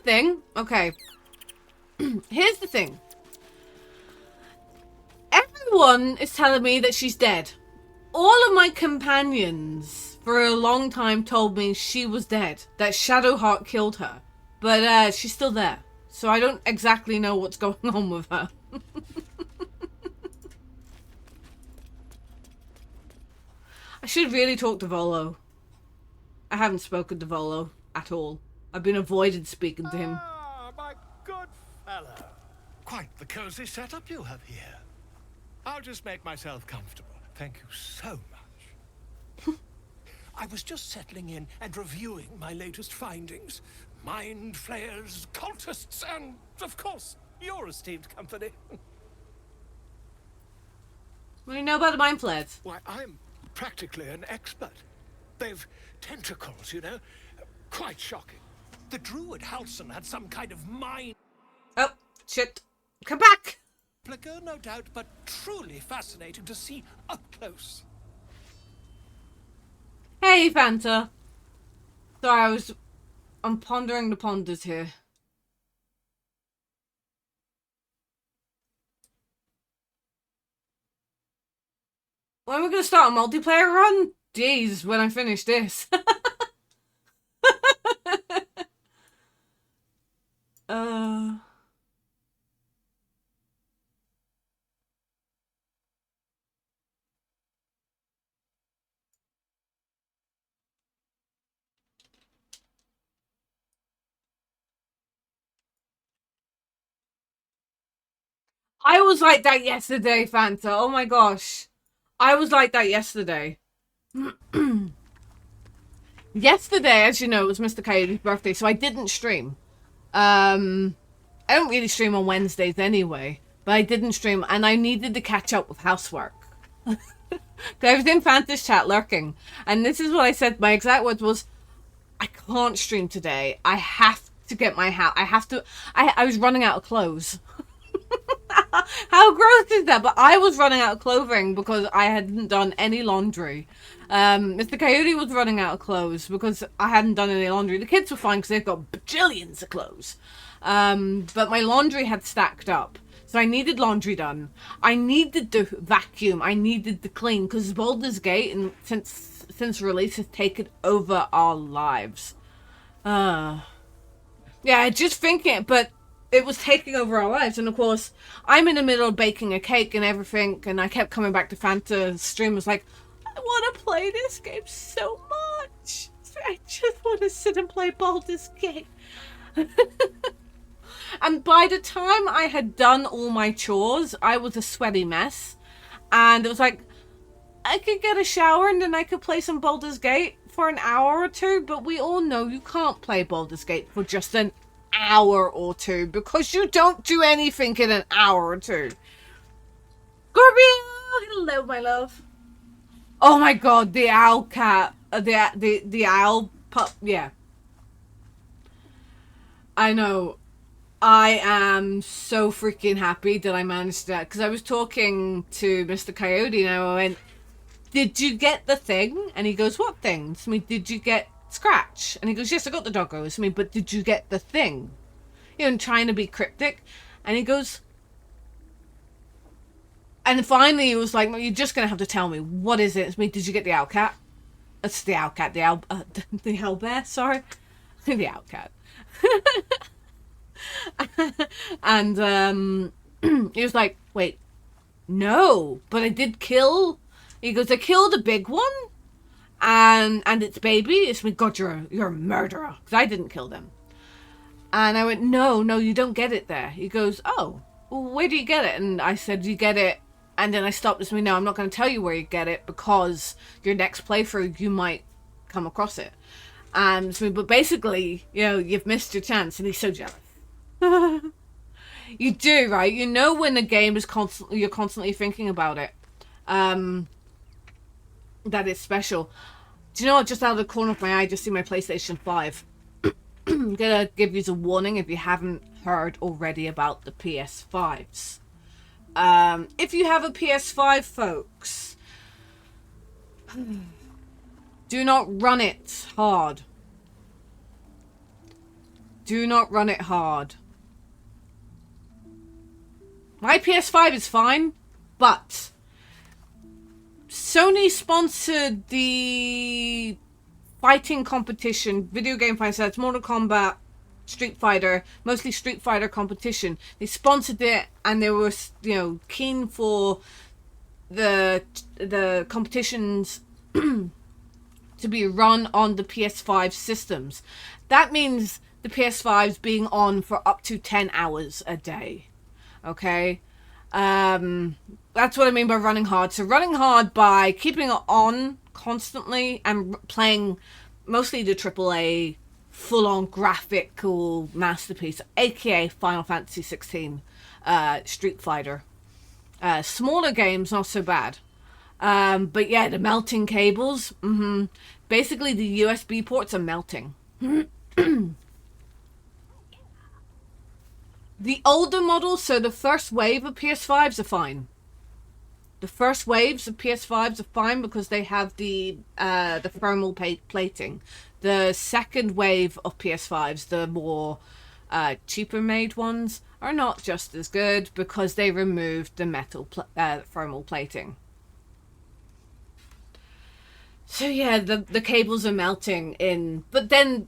thing. Okay. Here's the thing. Everyone is telling me that she's dead. All of my companions for a long time told me she was dead. That Shadowheart killed her. But she's still there. So I don't exactly know what's going on with her. I should really talk to Volo. I haven't spoken to Volo at all. I've been avoiding speaking to him. Ah, my good fellow. Quite the cozy setup you have here. I'll just make myself comfortable. Thank you so much. I was just settling in and reviewing my latest findings. Mind flayers, cultists, and, of course, your esteemed company. What do you know about the mind flayers? Why, I'm practically an expert. They've tentacles, you know? Quite shocking. The druid Halson had some kind of mind... Oh, shit. Come back! No doubt, but truly fascinating to see up close. Hey, Fanta. Sorry, I'm pondering the ponders here. When are we gonna start a multiplayer run? Jeez, when I finish this. I was like that yesterday, Fanta. Oh my gosh. I was like that yesterday. Yesterday, as you know, was Mr. Coyote's birthday, so I didn't stream. I don't really stream on Wednesdays anyway, but I didn't stream, and I needed to catch up with housework. I was in Fanta's chat lurking, and this is what I said. My exact words was, I can't stream today. I have to get my house. I was running out of clothes. How gross is that? But I was running out of clothing because I hadn't done any laundry. Mr. Coyote was running out of clothes because I hadn't done any laundry. The kids were fine because they've got bajillions of clothes. But my laundry had stacked up. So I needed laundry done. I needed to vacuum. I needed to clean because Baldur's Gate, and since release, has taken over our lives. Yeah, just thinking, but it was taking over our lives. And of course, I'm in the middle of baking a cake and everything, and I kept coming back to Fanta's stream. I was like, I want to play this game so much. I just want to sit and play Baldur's Gate. And by the time I had done all my chores, I was a sweaty mess. And it was like, I could get a shower and then I could play some Baldur's Gate for an hour or two. But we all know you can't play Baldur's Gate for just an hour or two because you don't do anything in an hour or two. Scorpio! Hello, my love. Oh my god, the owl cat. The owl pup. Yeah. I know. I am so freaking happy that I managed that. Because I was talking to Mr. Coyote and I went, did you get the thing? And he goes, what thing? I mean, did you get Scratch? And he goes, yes, I got the doggos. I mean, but did you get the thing? You know, trying to be cryptic. And he goes, and finally he was like, well, you're just going to have to tell me. What is it? I mean, did you get the owl cat? It's the owl cat. The owl bear, sorry. The owl cat. And he was like, wait, no, but I did kill. He goes, I killed a big one, and its baby. It's me. God, you're a murderer, because I didn't kill them. And I went, no, you don't get it there. He goes, oh, well, where do you get it? And I said, you get it. And then I stopped and said, no, I'm not going to tell you where you get it because your next playthrough you might come across it. And so, but basically, you know, you've missed your chance. And he's so jealous. You do, right? You know when the game is you're constantly thinking about it. That it's special. Do you know what? Just out of the corner of my eye, I just see my PlayStation 5. I'm gonna give you a warning if you haven't heard already about the PS5s. If you have a PS5, folks, do not run it hard. Do not run it hard. My PS5 is fine, but Sony sponsored the fighting competition, video game fighting, so it's Mortal Kombat, Street Fighter, mostly Street Fighter competition. They sponsored it, and they were, you know, keen for the competitions to be run on the PS5 systems. That means the PS5's being on for up to 10 hours a day. Okay? That's what I mean by running hard. So running hard by keeping it on constantly and playing mostly the AAA full-on graphical masterpiece, aka Final Fantasy 16, Street Fighter. Smaller games, not so bad. But yeah, the melting cables, basically the USB ports are melting. The older models, so the first wave of PS5s are fine. The first waves of PS5s are fine because they have the thermal plating. The second wave of PS5s, the more cheaper made ones, are not just as good because they removed the metal thermal plating. So yeah, the cables are melting in, but then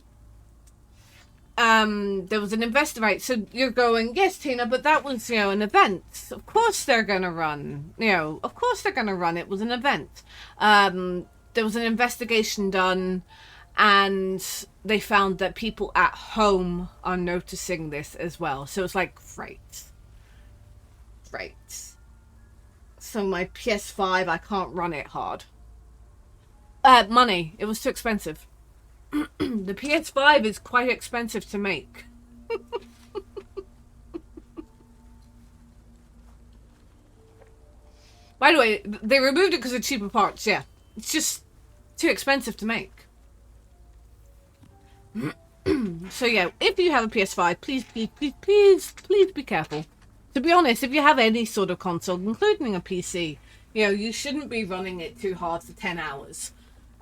there was an investor, right? So you're going, yes, Tina, but that was, you know, an event. Of course they're gonna run. You know, of course they're gonna run. It was an event. There was an investigation done, and they found that people at home are noticing this as well. So it's like, great. So my PS5, I can't run it hard. Money. It was too expensive. The PS5 is quite expensive to make. By the way, they removed it because of cheaper parts, yeah. It's just too expensive to make. So yeah, if you have a PS5, please be careful. To be honest, if you have any sort of console, including a PC, you know, you shouldn't be running it too hard for 10 hours.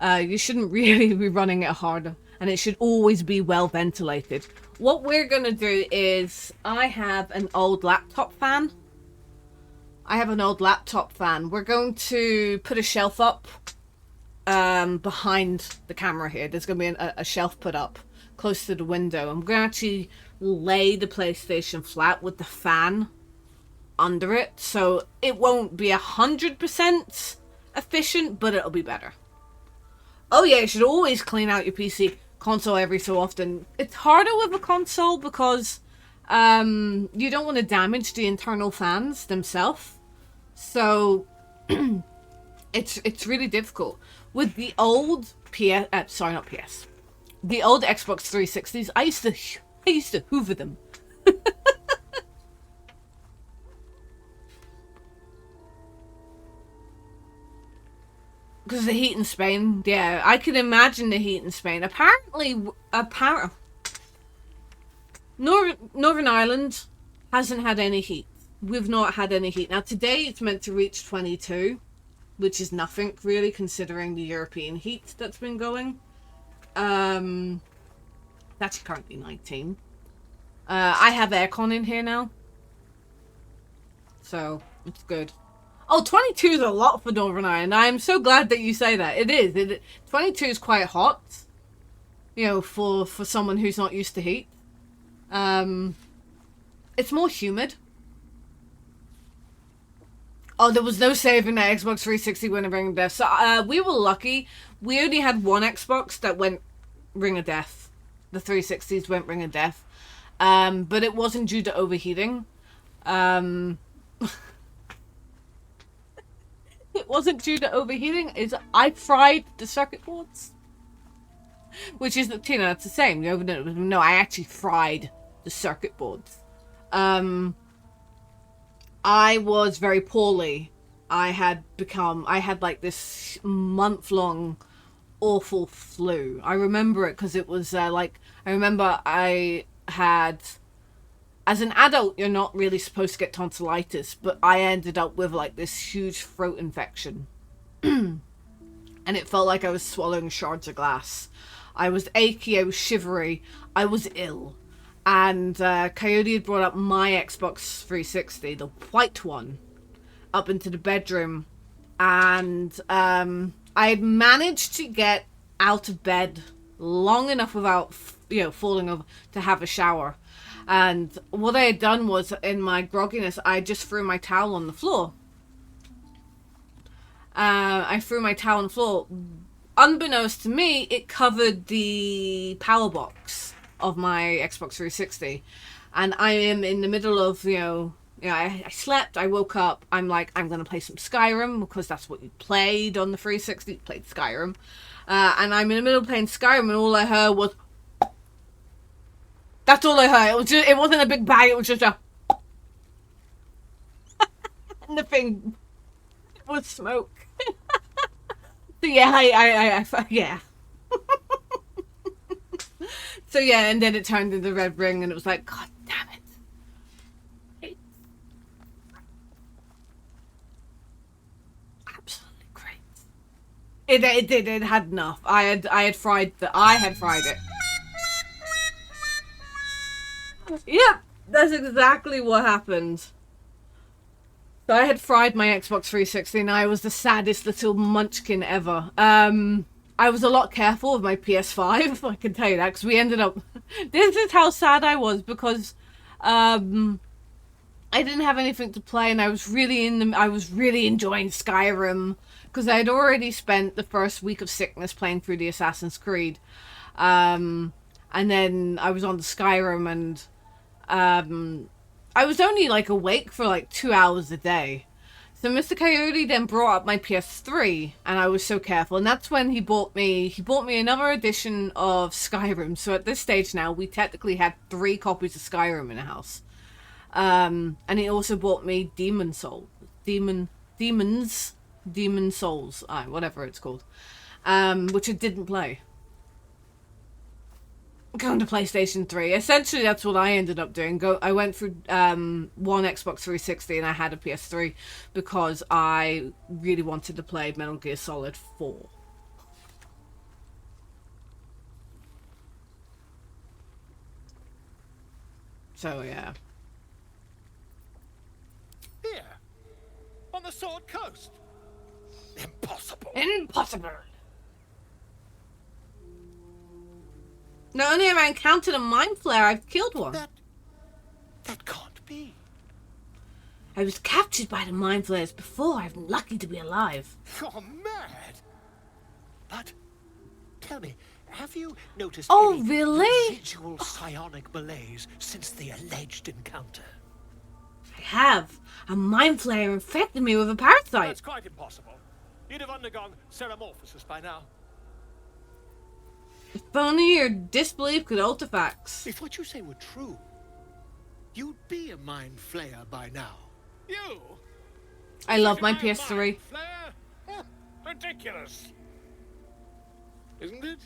You shouldn't really be running it hard, and it should always be well ventilated. What we're going to do is, I have an old laptop fan. We're going to put a shelf up behind the camera here. There's going to be a shelf put up close to the window. I'm going to actually lay the PlayStation flat with the fan under it, so it won't be 100% efficient, but it'll be better. Oh yeah, you should always clean out your PC console every so often. It's harder with a console because you don't want to damage the internal fans themselves. So it's really difficult. With the old the old Xbox 360s, I used to hoover them. Because of the heat in Spain. Yeah, I can imagine the heat in Spain. Apparently Northern Ireland hasn't had any heat. We've not had any heat. Now today it's meant to reach 22, which is nothing really considering the European heat that's been going. That's currently 19. I have aircon in here now, so it's good. Oh, 22 is a lot for Northern Ireland. I am so glad that you say that. It is. 22 is quite hot, you know, for someone who's not used to heat. It's more humid. Oh, there was no saving that Xbox 360 went Ring of Death. So we were lucky. We only had one Xbox that went Ring of Death. The 360s went Ring of Death. But it wasn't due to overheating. It wasn't due to overheating. I fried the circuit boards. Which is, Tina, that's the same. No, I actually fried the circuit boards. I was very poorly. I had like this month-long awful flu. I remember it because it was I remember I had, as an adult, you're not really supposed to get tonsillitis, but I ended up with like this huge throat infection. And it felt like I was swallowing shards of glass. I was achy, I was shivery, I was ill. And Coyote had brought up my Xbox 360, the white one, up into the bedroom. And I had managed to get out of bed long enough without, falling over to have a shower. And what I had done was, in my grogginess, I just threw my towel on the floor. I threw my towel on the floor. Unbeknownst to me, it covered the power box of my Xbox 360. And I am in the middle of, I slept, I woke up, I'm like, I'm going to play some Skyrim, because that's what you played on the 360, you played Skyrim. And I'm in the middle of playing Skyrim, and all I heard was... That's all I heard. It wasn't a big bang, it was just a... and the thing was smoke. So yeah, yeah. So yeah, and then it turned into red ring, and it was like, God damn it. Absolutely great. It had enough. I had fried it. Yep, that's exactly what happened. So I had fried my Xbox 360, and I was the saddest little munchkin ever. I was a lot careful with my PS5, I can tell you that, because we ended up... This is how sad I was, because I didn't have anything to play, and I was really enjoying Skyrim, because I had already spent the first week of sickness playing through the Assassin's Creed. And then I was on the Skyrim, and I was only awake for 2 hours a day. So Mr. Coyote then brought up my PS3, and I was so careful. And that's when he bought me another edition of Skyrim. So at this stage now, we technically had 3 copies of Skyrim in the house. And he also bought me Demon Souls, whatever it's called, which I didn't play. Going to PlayStation 3. Essentially, that's what I ended up doing. I went through one Xbox 360, and I had a PS3 because I really wanted to play Metal Gear Solid 4. So yeah. Here, on the Sword Coast. Impossible. Impossible. Not only have I encountered a mind flare, I've killed one. That can't be. I was captured by the mind flares before. I'm lucky to be alive. You're mad. But tell me, have you noticed any really? Residual psionic malaise since the alleged encounter? I have. A mind flare infected me with a parasite. That's quite impossible. You'd have undergone ceramorphosis by now. If only your disbelief could alter facts. If what you say were true, you'd be a mind flayer by now. You? I love my PS3. Huh, ridiculous. Isn't it?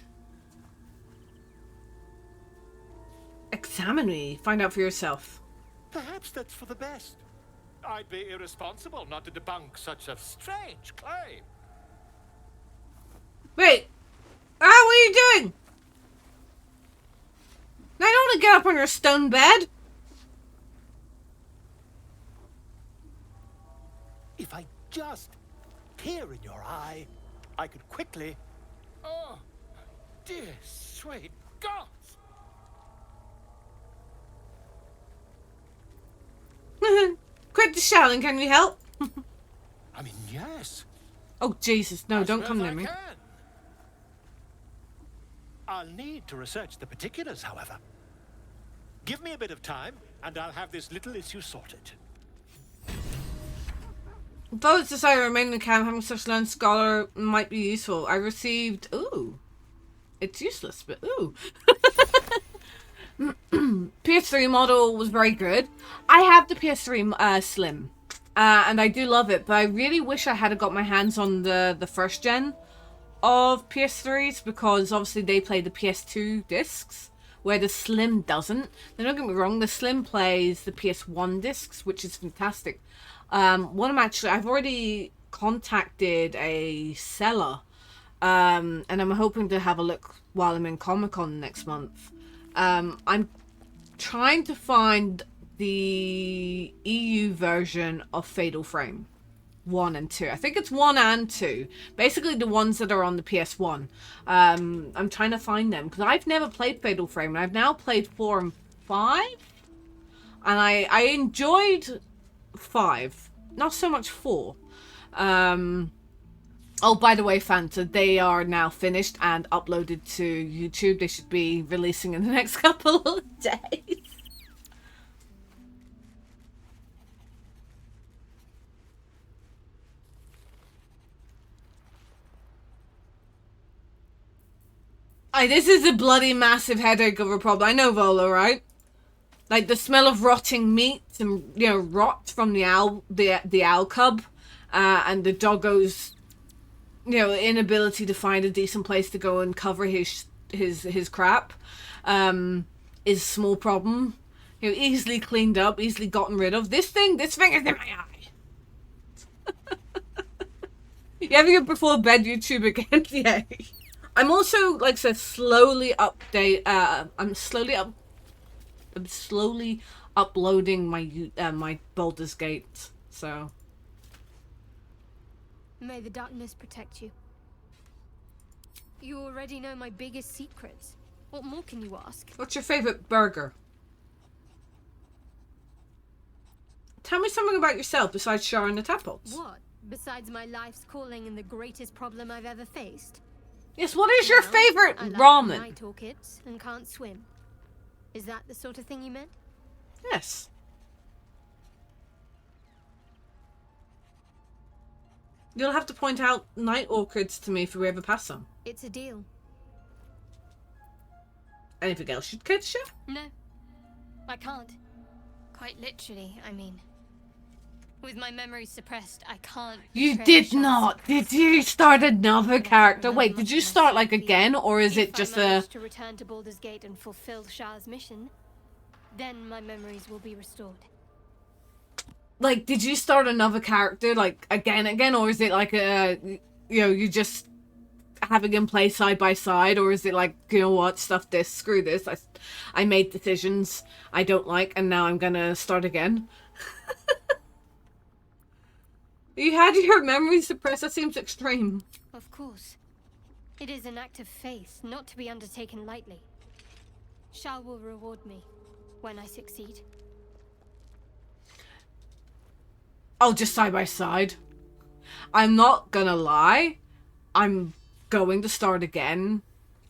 Examine me. Find out for yourself. Perhaps that's for the best. I'd be irresponsible not to debunk such a strange claim. Wait. What are you doing? I don't want to get up on your stone bed. If I just peer in your eye, I could quickly... Oh, dear sweet gods! Quit the shouting, can you help? I mean, yes. Oh, Jesus, no, don't come near me. I'll need to research the particulars, however. Give me a bit of time, and I'll have this little issue sorted. Though it's decided to remain in the camp, having such a learned scholar might be useful. I received... Ooh. It's useless, but ooh. PS3 model was very good. I have the PS3 Slim. And I do love it, but I really wish I had got my hands on the first gen of PS3s, because obviously they play the PS2 discs, where the Slim doesn't. Now, don't get me wrong, the Slim plays the PS1 discs, which is fantastic. I've already contacted a seller, and I'm hoping to have a look while I'm in Comic-Con next month. I'm trying to find the EU version of Fatal Frame 1 and 2. I think it's 1 and 2. Basically the ones that are on the PS1. I'm trying to find them because I've never played Fatal Frame, and I've now played 4 and 5. And I enjoyed 5. Not so much 4. Oh, by the way, Fanta, they are now finished and uploaded to YouTube. They should be releasing in the next couple of days. This is a bloody massive headache of a problem. I know, Volo, right? Like the smell of rotting meat and, you know, rot from the owl cub, and the doggo's, you know, inability to find a decent place to go and cover his crap, is a small problem. You know, easily cleaned up, easily gotten rid of. This thing is in my eye. You having a before bed YouTube again? Yay. I'm also, like I said, slowly uploading my my Baldur's Gate, so. May the darkness protect you. You already know my biggest secrets. What more can you ask? What's your favorite burger? Tell me something about yourself besides showering the tadpoles. What? Besides my life's calling and the greatest problem I've ever faced? Yes, what is your favorite I like ramen? night orchids and can't swim. Is that the sort of thing you meant? Yes. You'll have to point out night orchids to me if we ever pass some. It's a deal. Anything else you'd care to share? No, I can't. Quite literally, I mean. With my memory suppressed, I can't. You did not. Did you start another character? Wait, did you start like again, or is it just a? To return to Baldur's Gate and fulfill Shah's mission, then my memories will be restored. Like, did you start another character like again, or is it like a, you know, you just having him play side by side, or is it like, you know what, stuff this, screw this, I made decisions I don't like, and now I'm gonna start again. You had your memory suppressed. That seems extreme. Of course. It is an act of faith, not to be undertaken lightly. Shah will reward me when I succeed. Oh, just side by side. I'm not gonna lie. I'm going to start again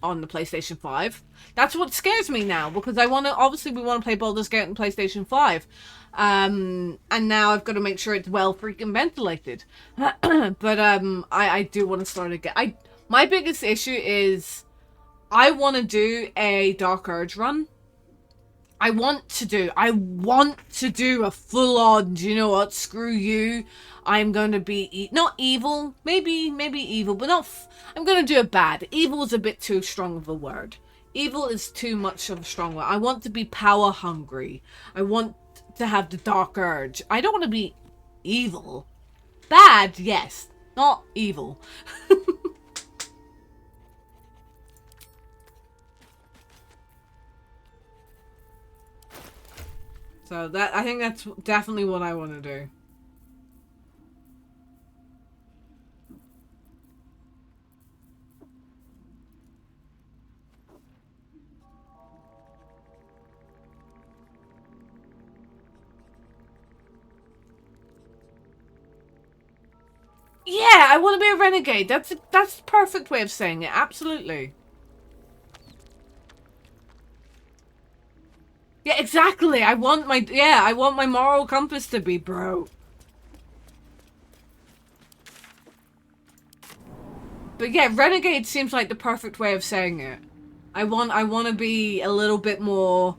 on the PlayStation 5. That's what scares me now, because I want to, obviously we want to play Baldur's Gate on PlayStation 5. And now I've got to make sure it's well freaking ventilated. But I do want to start again. My biggest issue is I want to do a Dark Urge run. I want to do a full-on, do you know what, screw you, I'm going to be, not evil, maybe evil, but not, I'm going to do it bad. Evil is a bit too strong of a word. Evil is too much of a strong word. I want to be power hungry. I want to have the Dark Urge. I don't want to be evil. Bad, yes, not evil. So I think that's definitely what I want to do. Yeah, I want to be a renegade. That's the perfect way of saying it. Absolutely. Yeah, exactly. I want my moral compass to be, bro. But yeah, renegade seems like the perfect way of saying it. I want to be a little bit more,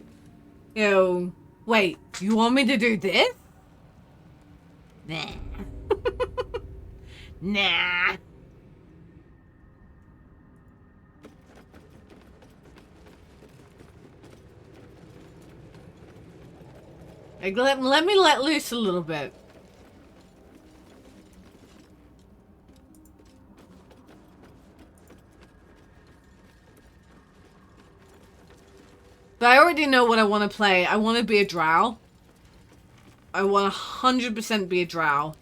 you know, wait, you want me to do this? Nah. Nah. Like, let me let loose a little bit. But already know what I want to play. I want to be a drow. I want 100% be a drow.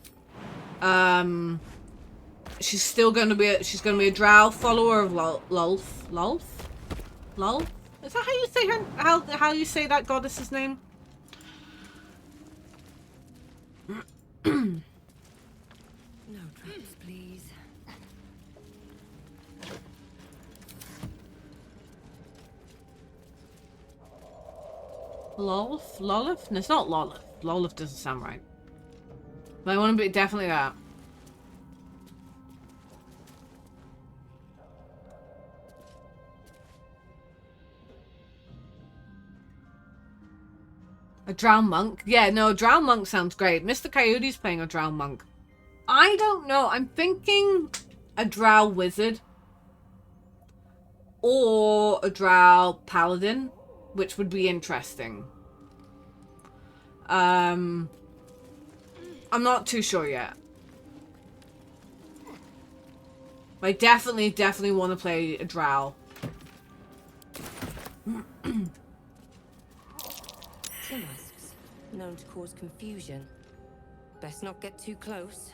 She's still going to be a drow follower of Lolth. Lolth? Is that how you say her? How you say that goddess's name? No traps, please. Lolth? Lolith? No, it's not Lolith. Lolith doesn't sound right. But I want to be definitely that. A drow monk? Yeah, no, a drow monk sounds great. Mr. Coyote's playing a drow monk. I don't know. I'm thinking a drow wizard. Or a drow paladin. Which would be interesting. I'm not too sure yet. I definitely want to play a drow. Timusks, known to cause confusion. Best not get too close.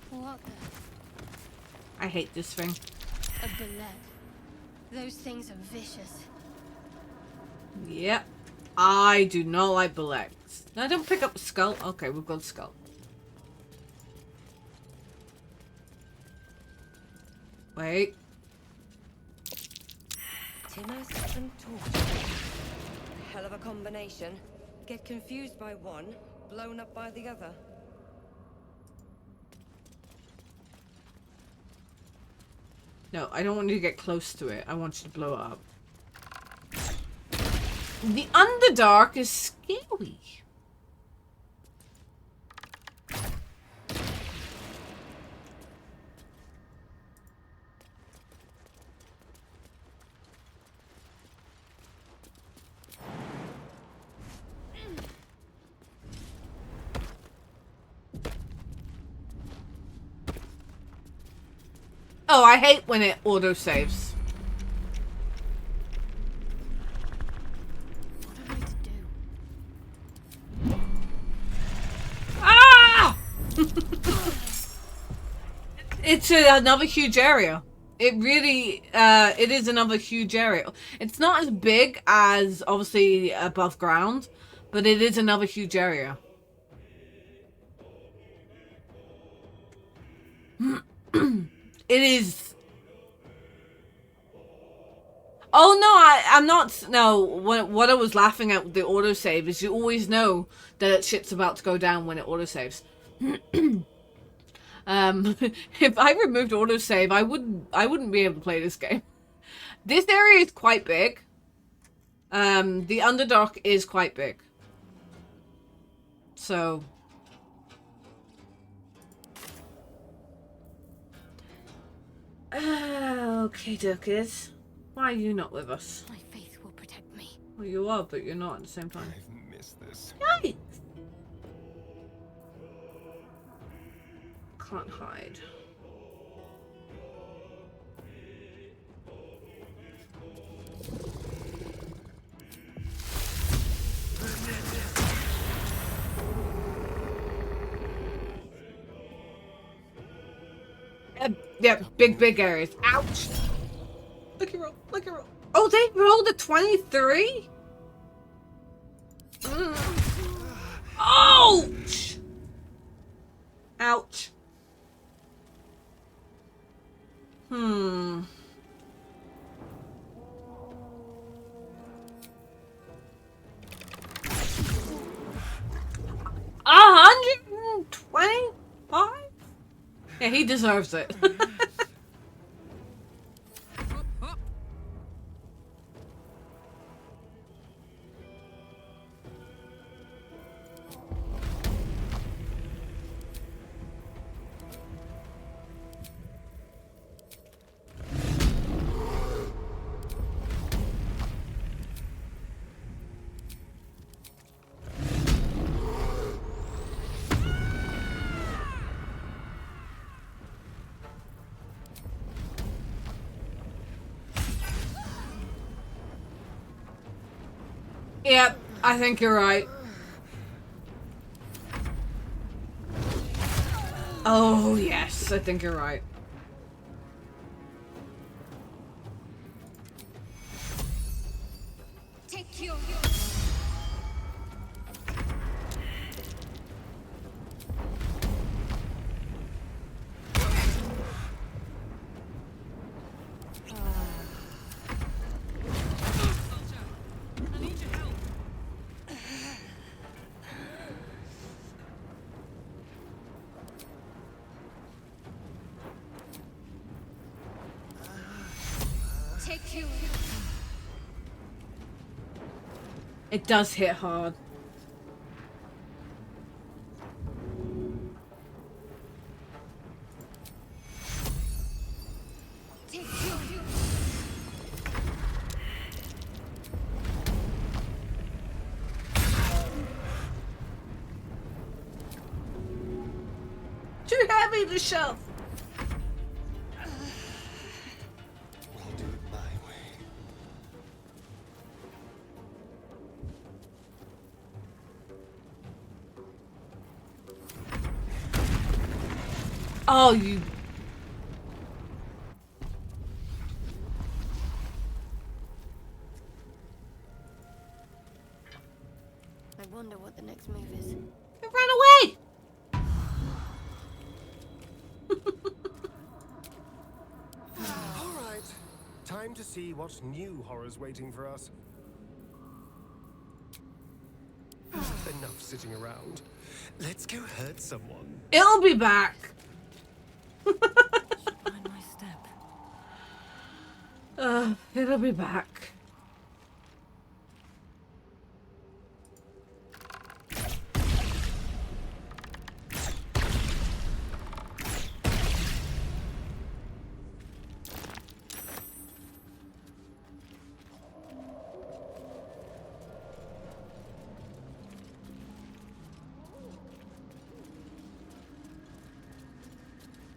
What the? I hate this thing. A bullet. Those things are vicious. Yep. I do not like bullets. No, don't pick up the skull. Okay, we've got a skull. Wait. Timusks and torches. Hell of a combination. Get confused by one, blown up by the other. No, I don't want you to get close to it. I want you to blow it up. The Underdark is scary. Oh, I hate when it auto-saves. What am I to do? Ah! It's another huge area. It really, it is another huge area. It's not as big as, obviously, above ground, but it is another huge area. It is. Oh no, I'm not. No, what I was laughing at with the autosave is you always know that shit's about to go down when it autosaves. If I removed autosave, I wouldn't be able to play this game. This area is quite big. The Underdark is quite big. So. Okay, Dukies. Why are you not with us? My faith will protect me. Well, you are, but you're not at the same time. I've missed this. Yikes! Can't hide. Yeah, big areas. Ouch! Look at roll, look at roll. Oh, they rolled a 23? Ouch! Ouch. Hmm. 125? Yeah, he deserves it. Yep, I think you're right. Oh, yes, I think you're right. Take your... Take you. It does hit hard. Take you. Too heavy to shove. We'll do it my way. Oh, you... I wonder what the next move is. It ran away! All right. Time to see what new horror's waiting for us. Enough sitting around. Let's go hurt someone. It'll be back. Mind my step. It'll be back.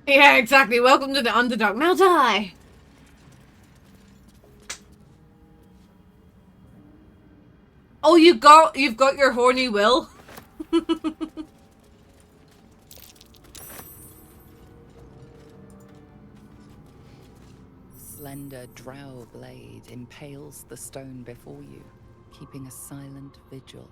Yeah, exactly. Welcome to the Underdark. Now die! Oh, you've got your horny will? Slender drow blade impales the stone before you, keeping a silent vigil.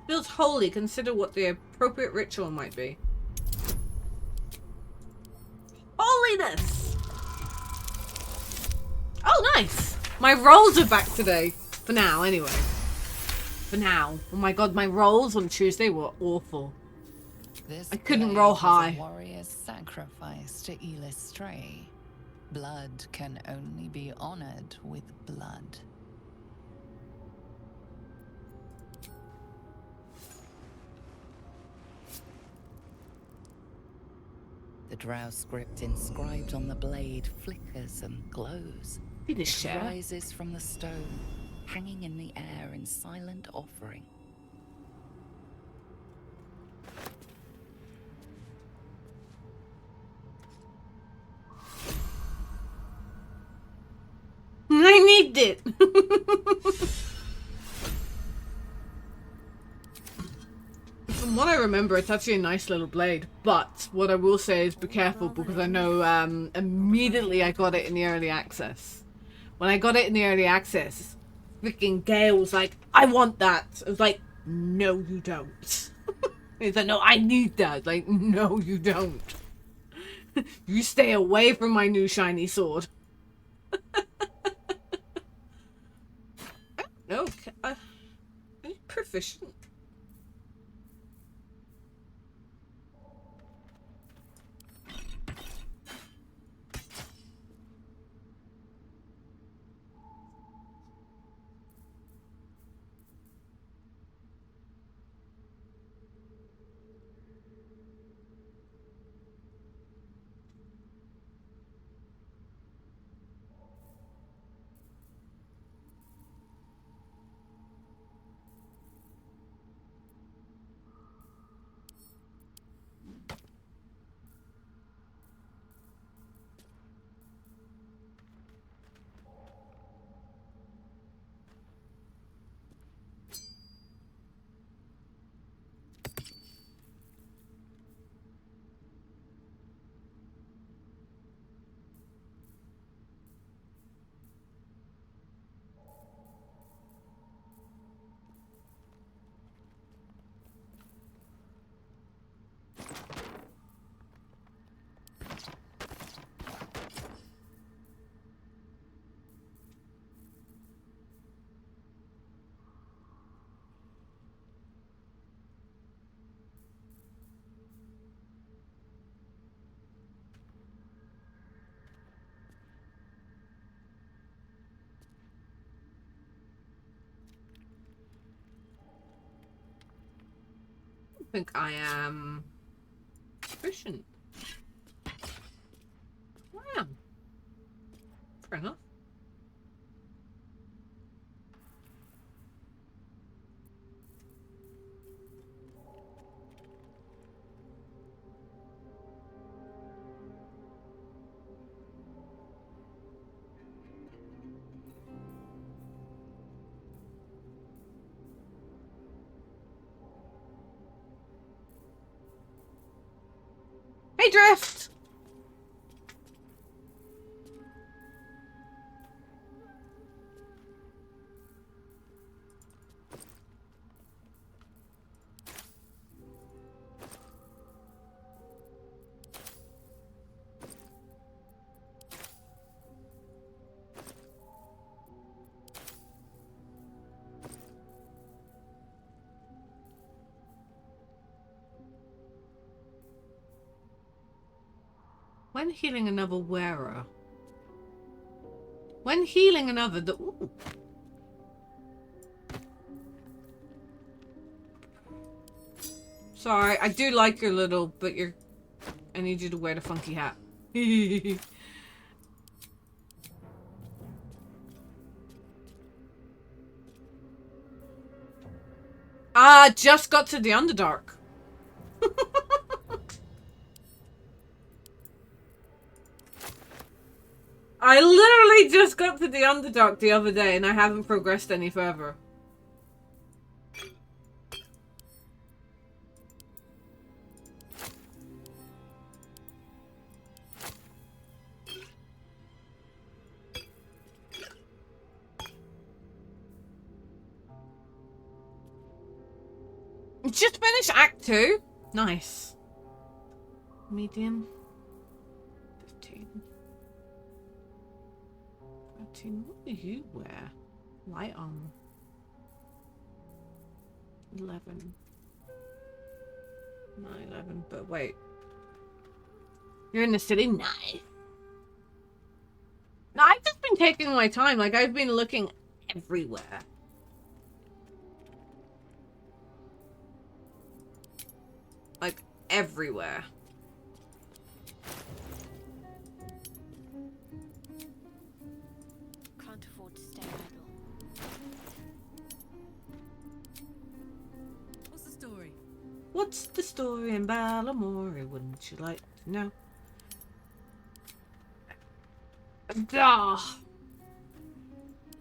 Feels holy. Consider what the appropriate ritual might be. Holiness! Oh, nice! My rolls are back today. For now, anyway. For now. Oh my god, my rolls on Tuesday were awful. This I couldn't blade roll was high. A warrior's sacrifice to Elis Stray. Blood can only be honored with blood. The drow script inscribed on the blade flickers and glows. Did this It share? rises from the stone, hanging in the air in silent offering. I need it! From what I remember, it's actually a nice little blade. But what I will say is be careful, because I know immediately I got it in the early access. When I got it in the early access, freaking Gale was like, I want that. I was like, no you don't. He's like, no, I need that. Like, no you don't. You stay away from my new shiny sword. Okay, are you proficient? think I am efficient. I am. Fair enough. Hey, Drift! When healing another wearer. When healing another, the ooh. Sorry, I do like your little, but you're. I need you to wear the funky hat. Ah, just got to the Underdark. I literally just got to the Underdark the other day and I haven't progressed any further. Just finished Act 2. Nice. Medium. 15. 13. What do you wear? Light armor. 11. Not 11, but wait. You're in the city? Nice. No, I've just been taking my time. Like, I've been looking everywhere. Like, everywhere. Can't afford to stay idle. What's the story? What's the story in Balamori? Wouldn't you like to know? Ah.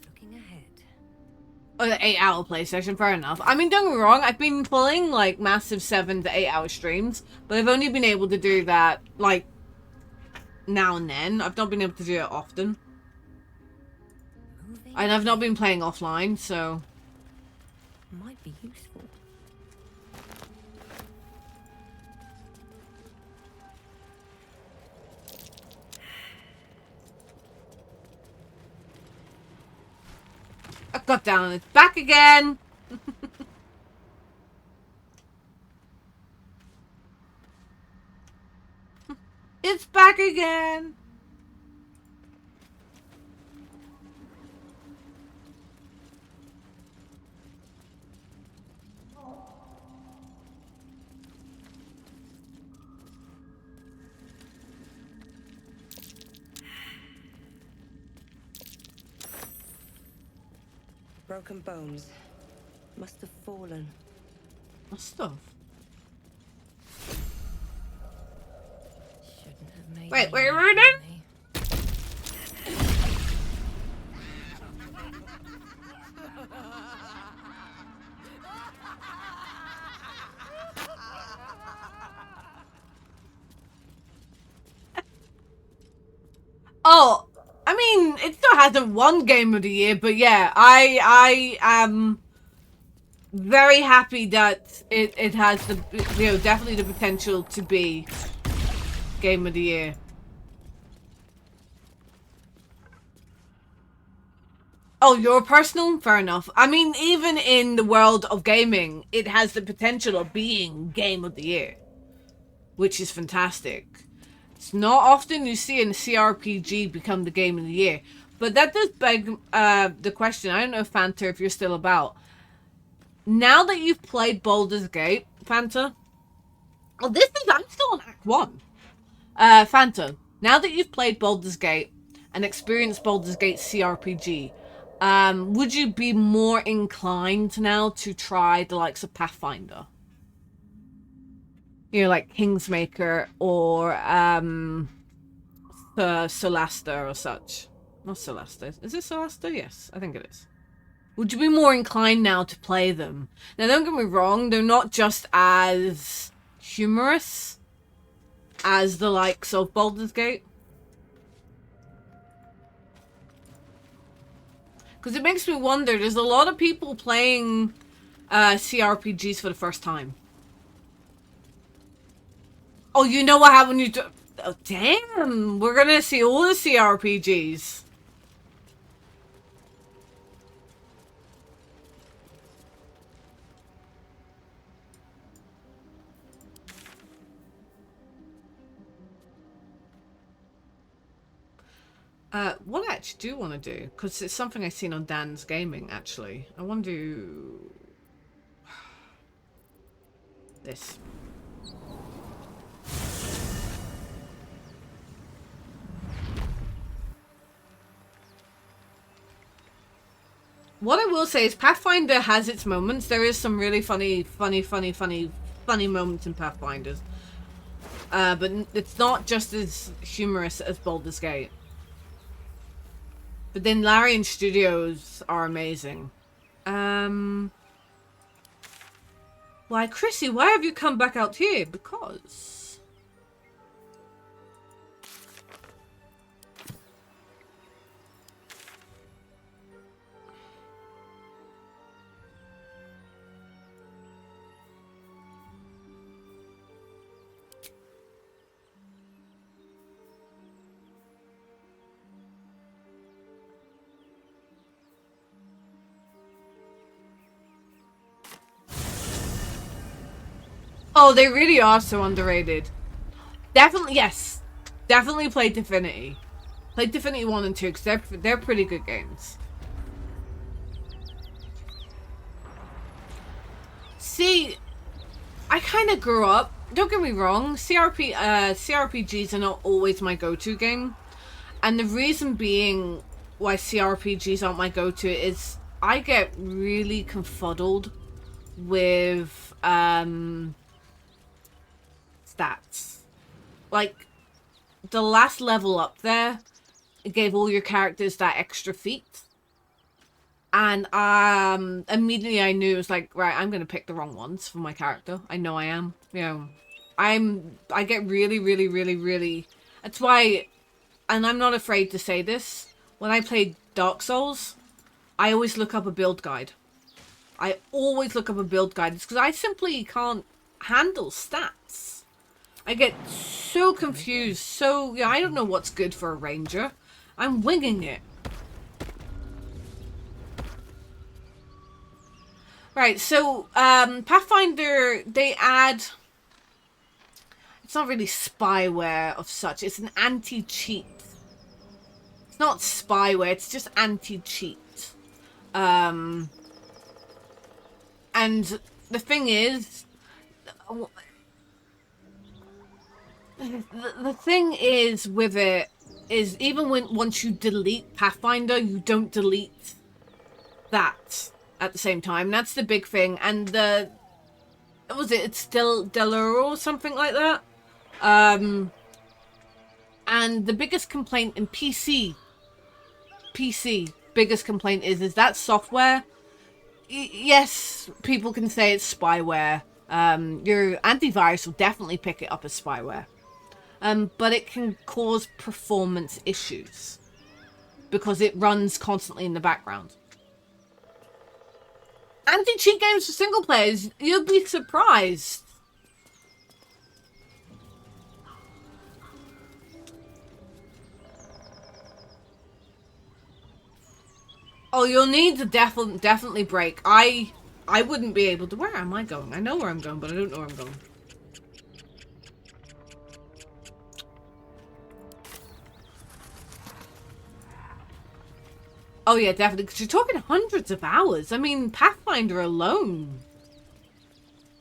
Looking ahead. Oh, the 8-hour PlayStation, fair enough. I mean, don't get me wrong, I've been playing, like, massive 7 to 8 hour streams, but I've only been able to do that, like, now and then. I've not been able to do it often. Moving And I've not been playing offline, so... might be useful. I got down, it's back again! It's back again! Broken bones. Must have fallen. Must have. Shouldn't have made Wait, me wait, look Ruden? at me. Oh, I mean, it still hasn't won Game of the Year, but yeah, I am very happy that it has the, you know, definitely the potential to be Game of the Year. Oh, your personal? Fair enough. I mean, even in the world of gaming, it has the potential of being Game of the Year, which is fantastic. It's not often you see a CRPG become the Game of the Year. But that does beg the question. I don't know, Fanta, if you're still about. Now that you've played Baldur's Gate, Fanta. Oh, I'm still on Act 1. Fanta, now that you've played Baldur's Gate and experienced Baldur's Gate CRPG, would you be more inclined now to try the likes of Pathfinder? You know, like Kingsmaker or Solasta or such. Not Solasta. Is it Solasta? Yes, I think it is. Would you be more inclined now to play them? Now, don't get me wrong, they're not just as humorous as the likes of Baldur's Gate. Because it makes me wonder, there's a lot of people playing CRPGs for the first time. Oh, you know what happened? Oh, damn! We're gonna see all the CRPGs. What I actually do want to do, because it's something I've seen on Dan's Gaming, actually. I want to do this. What I will say is Pathfinder has its moments. There is some really funny moments in Pathfinders. But it's not just as humorous as Baldur's Gate. But then Larian Studios are amazing. Why, Chrissy, why have you come back out here? Because... Oh, they really are so underrated. Definitely, yes. Definitely play Divinity. Play Divinity 1 and 2, because they're pretty good games. See, I kind of grew up, don't get me wrong, CRPGs are not always my go-to game. And the reason being why CRPGs aren't my go-to is I get really confuddled with, stats. Like, the last level up there, it gave all your characters that extra feat. And immediately I knew, it was like, right, I'm going to pick the wrong ones for my character. I know I am. You know, I get really... That's why, and I'm not afraid to say this, when I play Dark Souls, I always look up a build guide. It's because I simply can't handle stats. I get so confused, I don't know what's good for a ranger. I'm winging it. Right, so, Pathfinder, they add... It's not really spyware of such, it's an anti-cheat. It's not spyware, it's just anti-cheat. And the thing is... The thing is with it is even once you delete Pathfinder, you don't delete that at the same time. That's the big thing. And what was it? It's still Deluro or something like that. And the biggest complaint in PC, biggest complaint is that software. Yes, people can say it's spyware. Your antivirus will definitely pick it up as spyware. But it can cause performance issues because it runs constantly in the background. Anti-cheat games for single players, you'll be surprised. Oh, you'll need to definitely break. I wouldn't be able to. Where am I going? I know where I'm going, but I don't know where I'm going. Oh yeah, definitely, because you're talking hundreds of hours. I mean, Pathfinder alone.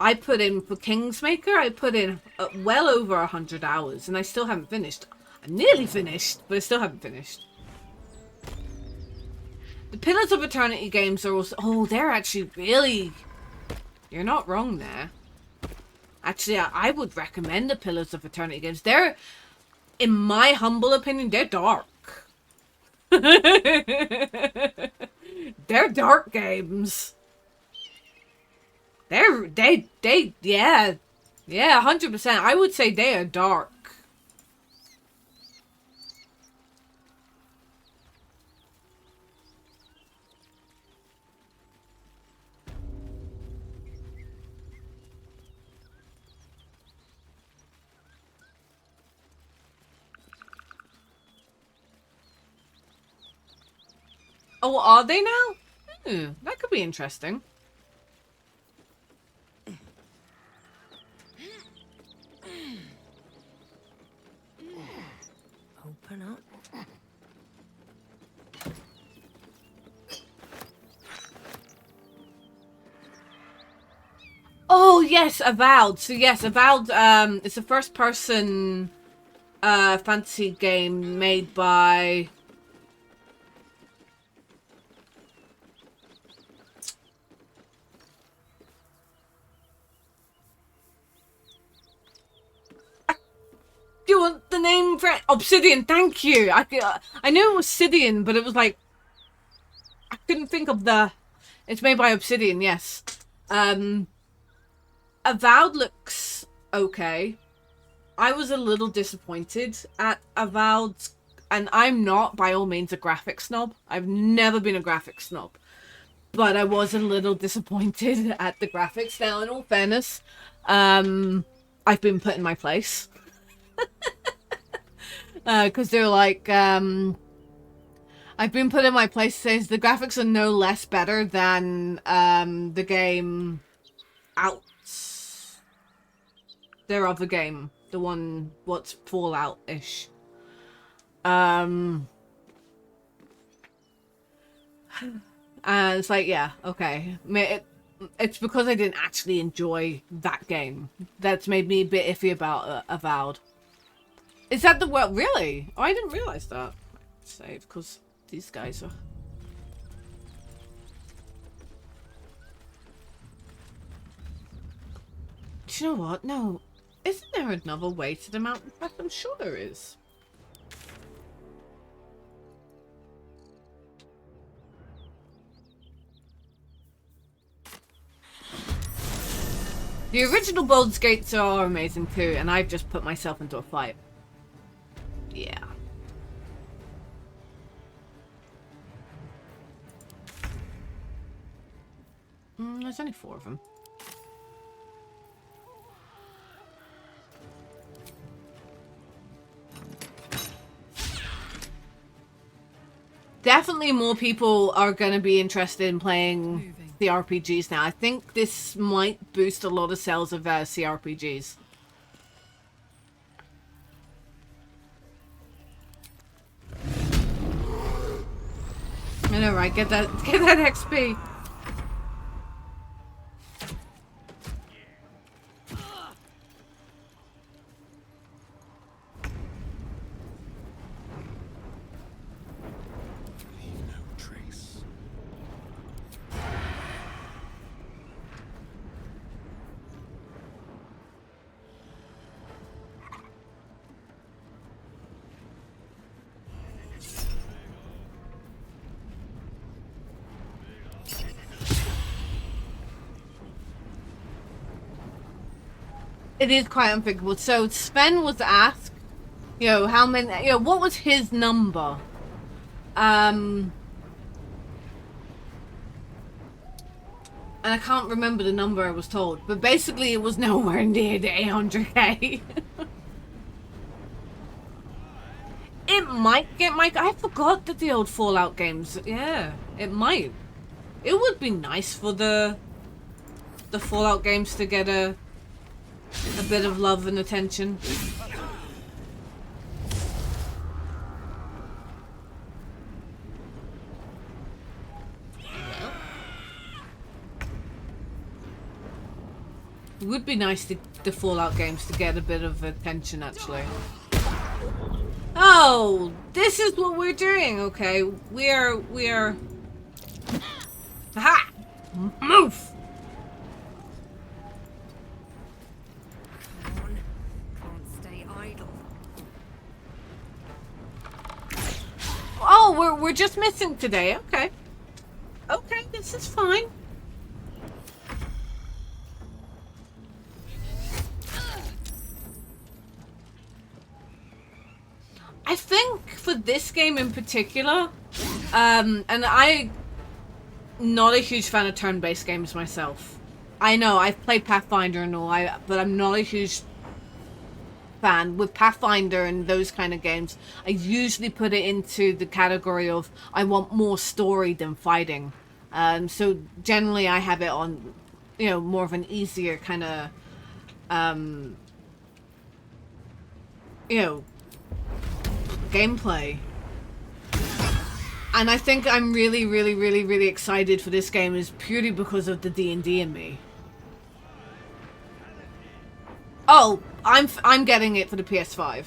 I put in for Kingsmaker, I put in well over 100 hours, and I still haven't finished. I'm nearly finished, but I still haven't finished. The Pillars of Eternity games are also... Oh, they're actually really... You're not wrong there. Actually, I would recommend the Pillars of Eternity games. They're, in my humble opinion, they're dark. They're dark games. Yeah, 100%. I would say they are dark. Oh, are they now? That could be interesting. Open up. Oh yes, Avowed. So yes, Avowed it's a first person fantasy game made by Do you want the name for it? Obsidian? Thank you. I knew it was Obsidian, but it was like I couldn't think of the. It's made by Obsidian. Yes. Avowed looks okay. I was a little disappointed at Avowed, and I'm not by all means a graphic snob. I've never been a graphic snob, but I was a little disappointed at the graphics. Now, in all fairness, I've been put in my place. Because they're like, I've been put in my place says the graphics are no less better than the game out. Their other game. The one, what's Fallout-ish. And it's like, yeah, okay. It's because I didn't actually enjoy that game. That's made me a bit iffy about Avowed. Is that the world? Really? Oh, I didn't realize that. Save, because these guys are... Do you know what? No. Isn't there another way to the mountain path? I'm sure there is. The original Baldur's Gates are amazing too, and I've just put myself into a fight. Yeah. There's only 4 of them. Definitely more people are going to be interested in playing CRPGs now. I think this might boost a lot of sales of CRPGs. I know, right? Get that XP. It is quite unthinkable. So Sven was asked, how many, what was his number? And I can't remember the number I was told, but basically it was nowhere near the 800k. It might get I forgot that the old Fallout games, yeah, it might. It would be nice for the Fallout games to get a bit of love and attention. would be nice to the Fallout games to get a bit of attention, actually. Oh, this is what we're doing. Okay, we're. Aha! Move! Come on. Can't stay idle. Oh, we're just missing today. Okay. Okay, this is fine. I think for this game in particular, and I'm not a huge fan of turn-based games myself. I know, I've played Pathfinder and all, but I'm not a huge fan. With Pathfinder and those kind of games, I usually put it into the category of I want more story than fighting. So generally I have it on, you know, more of an easier kind of, you know, gameplay. And I think I'm really excited for this game is purely because of the D&D in me. Oh, I'm getting it for the PS5.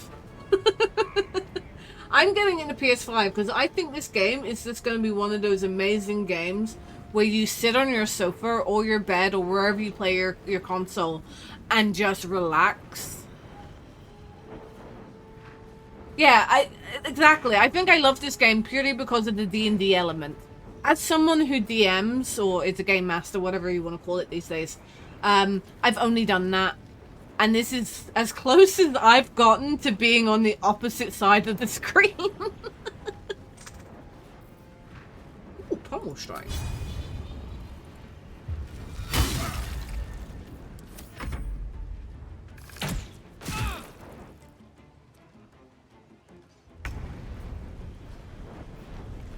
I'm getting it in the PS5 because I think this game is just going to be one of those amazing games where you sit on your sofa or your bed or wherever you play your console and just relax. Yeah, exactly. I think I love this game purely because of the D&D element. As someone who DMs, or is a game master, whatever you want to call it these days, I've only done that. And this is as close as I've gotten to being on the opposite side of the screen. Ooh, pommel strike.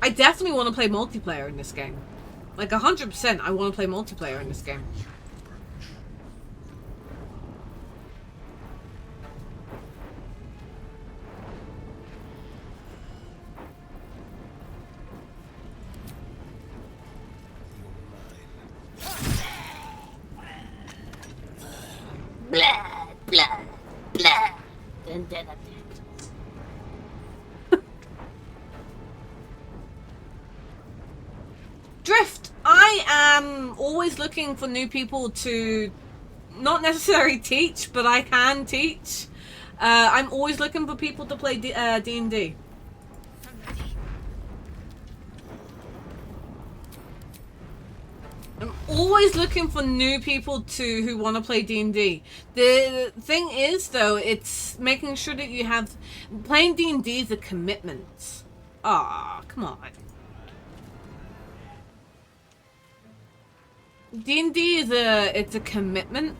I definitely want to play multiplayer in this game. Like 100%, I want to play multiplayer in this game. Blah, blah, blah. Dun, dun, dun, dun. Drift! I am always looking for new people to not necessarily teach, but I can teach. I'm always looking for people to play D&D. I'm always looking for new people who want to play D&D. The thing is, though, it's making sure that you have... Playing D&D is a commitment. Ah, come on. D&D is it's a commitment.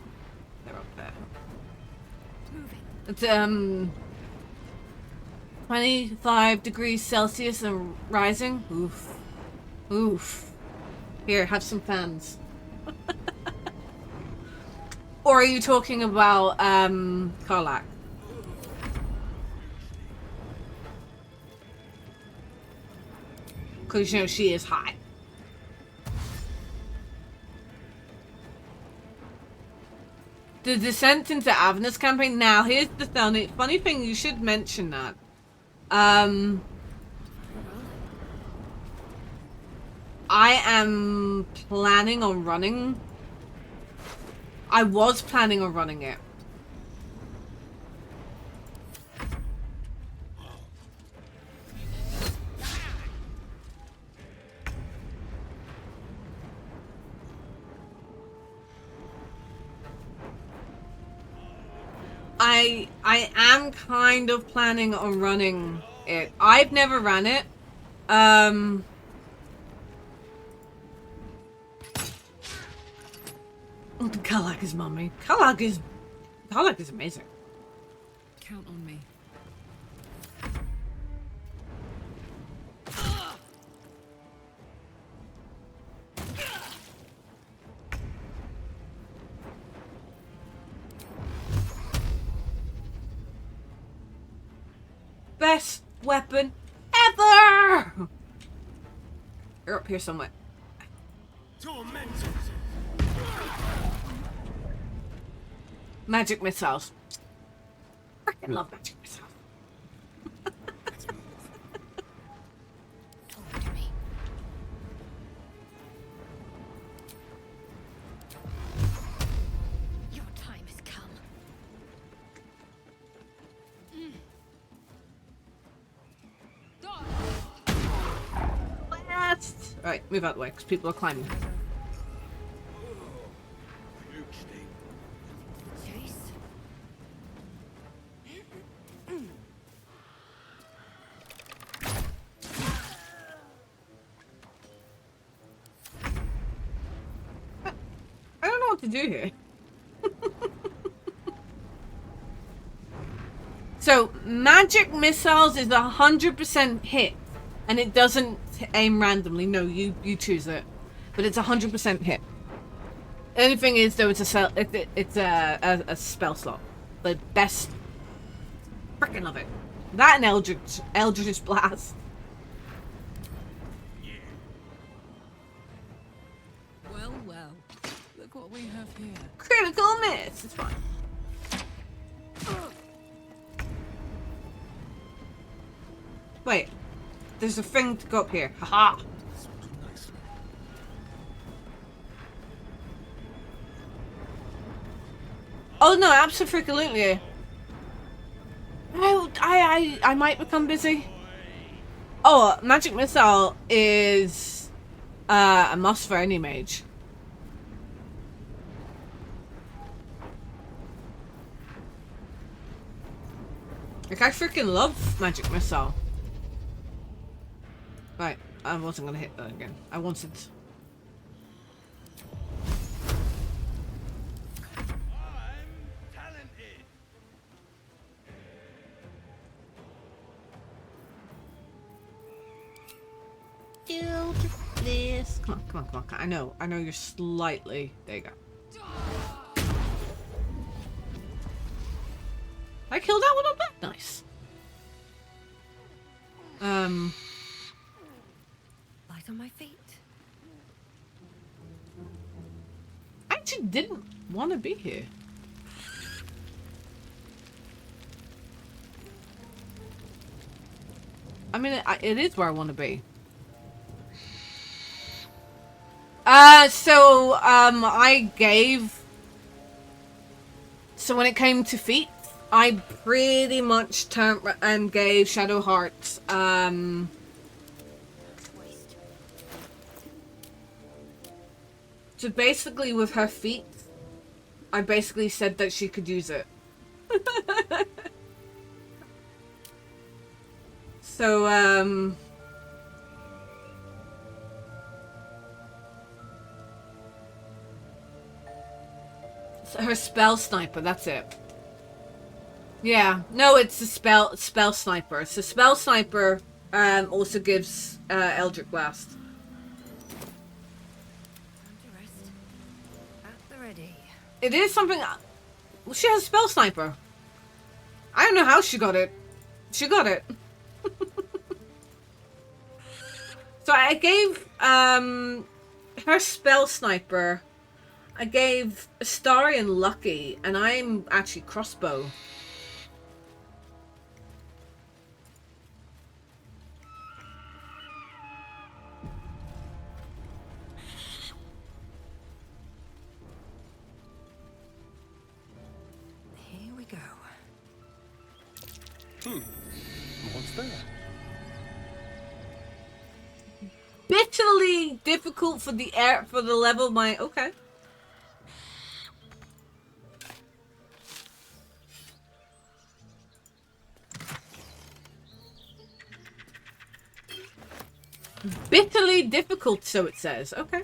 They're up there. It's 25 degrees Celsius and rising. Oof. Oof. Here, have some fans. Or are you talking about Karlak? Because you know she is hot. The Descent into Avernus campaign. Now, here's the funny thing. You should mention that. I am planning on running. I was planning on running it. I am kind of planning on running it. I've never ran it. Karlak is mummy. Karlak is amazing. Count on me. Best weapon ever! You're up here somewhere. Magic missiles. Freaking love magic missiles. Talk to me. Your time has come. Blast! Alright, move out the way, because people are climbing. Chase. I don't know what to do here. So, magic missiles is 100% hit, and it doesn't aim randomly. No, you choose it, but it's 100% hit. The only thing is, though, it's a spell slot. The best. Freaking love it. That and Eldritch Blast. Well, well. Look what we have here. Critical miss. It's fine. Wait, there's a thing to go up here. Haha. Oh no, absolutely. I might become busy. Oh, magic missile is a must for any mage. Like, I freaking love magic missile. Right, I wasn't gonna hit that again. I wanted. Do this. Come on. I know you're slightly. There you go. I killed that one on that. Nice. Light on my feet. I actually didn't want to be here. I mean, it is where I want to be. I gave. So when it came to feet, I pretty much turned and gave Shadowheart, Waste. So basically with her feet, I basically said that she could use it. So, her spell sniper, that's it. Yeah, no, it's a spell sniper. So spell sniper also gives Eldritch Blast. Time to rest. At the ready. It is something. Well, she has a spell sniper. I don't know how she got it. She got it. So I gave her spell sniper. I gave Starry and Lucky, and I'm actually crossbow. Here we go. What's there? Bitterly difficult for the level my okay. Bitterly difficult, so it says. Okay.